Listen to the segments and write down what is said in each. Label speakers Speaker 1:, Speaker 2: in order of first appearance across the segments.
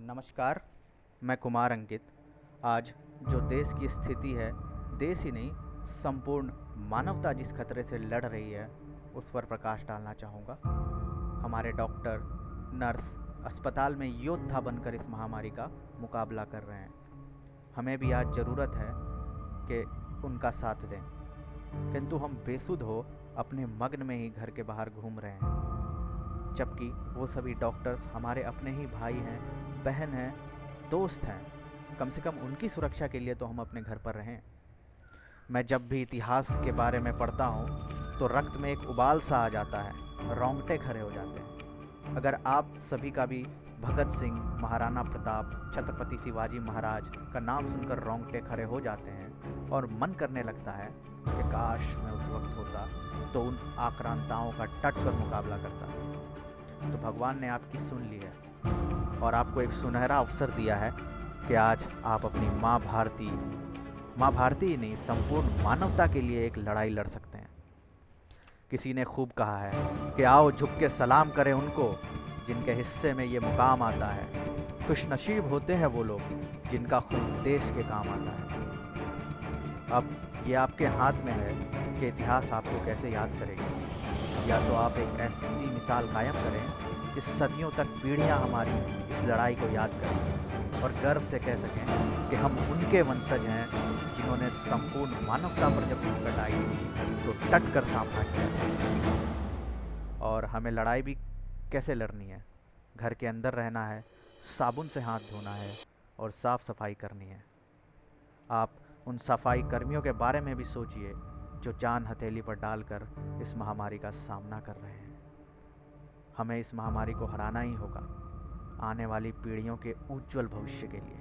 Speaker 1: नमस्कार। मैं कुमार अंकित। आज जो देश की स्थिति है, देश ही नहीं संपूर्ण मानवता जिस खतरे से लड़ रही है उस पर प्रकाश डालना चाहूँगा। हमारे डॉक्टर, नर्स अस्पताल में योद्धा बनकर इस महामारी का मुकाबला कर रहे हैं। हमें भी आज ज़रूरत है कि उनका साथ दें, किंतु हम बेसुध हो अपने मग्न में ही घर के बाहर घूम रहे हैं, जबकि वो सभी डॉक्टर्स हमारे अपने ही भाई हैं, बहन हैं, दोस्त हैं। कम से कम उनकी सुरक्षा के लिए तो हम अपने घर पर रहें। मैं जब भी इतिहास के बारे में पढ़ता हूँ तो रक्त में एक उबाल सा आ जाता है, रोंगटे खड़े हो जाते हैं। अगर आप सभी का भी भगत सिंह, महाराणा प्रताप, छत्रपति शिवाजी महाराज का नाम सुनकर रोंगटे खड़े हो जाते हैं और मन करने लगता है कि काश मैं उस वक्त होता तो उन आक्रांताओं का डट कर मुकाबला करता। तो भगवान ने आपकी सुन ली है और आपको एक सुनहरा अवसर दिया है कि आज आप अपनी माँ भारती ही नहीं, संपूर्ण मानवता के लिए एक लड़ाई लड़ सकते हैं। किसी ने खूब कहा है कि आओ झुक के सलाम करें उनको जिनके हिस्से में ये मुकाम आता है। खुशनसीब होते हैं वो लोग जिनका खून देश के काम आता है। अब ये आपके हाथ में है कि इतिहास आपको कैसे याद करेगी। या तो आप एक ऐसी मिसाल कायम करें कि सदियों तक पीढ़ियां हमारी इस लड़ाई को याद करें और गर्व से कह सकें कि हम उनके वंशज हैं जिन्होंने संपूर्ण मानवता पर जब संकट आई तो डट कर सामना किया। और हमें लड़ाई भी कैसे लड़नी है? घर के अंदर रहना है, साबुन से हाथ धोना है और साफ सफाई करनी है। आप उन सफाई कर्मियों के बारे में भी सोचिए जो जान हथेली पर डालकर इस महामारी का सामना कर रहे हैं। हमें इस महामारी को हराना ही होगा, आने वाली पीढ़ियों के उज्जवल भविष्य के लिए।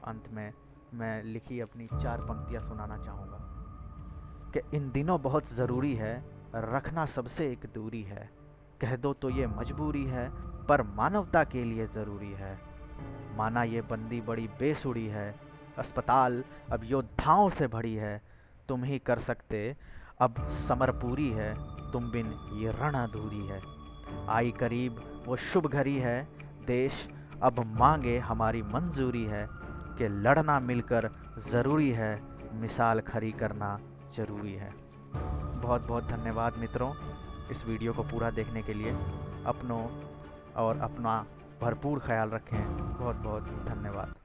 Speaker 1: अंत में मैं लिखी अपनी 4 पंक्तियां सुनाना चाहूँगा कि इन दिनों बहुत ज़रूरी है, रखना सबसे एक दूरी है। कह दो तो ये मजबूरी है, पर मानवता के लिए ज़रूरी है। माना ये बंदी बड़ी बेसुरी है, अस्पताल अब योद्धाओं से भरी है। तुम ही कर सकते अब समर पूरी है, तुम बिन ये रण अधूरी है। आई करीब वो शुभ घड़ी है, देश अब मांगे हमारी मंजूरी है कि लड़ना मिलकर ज़रूरी है, मिसाल खड़ी करना ज़रूरी है। बहुत बहुत धन्यवाद मित्रों, इस वीडियो को पूरा देखने के लिए। अपनों और अपना भरपूर ख्याल रखें। बहुत बहुत धन्यवाद।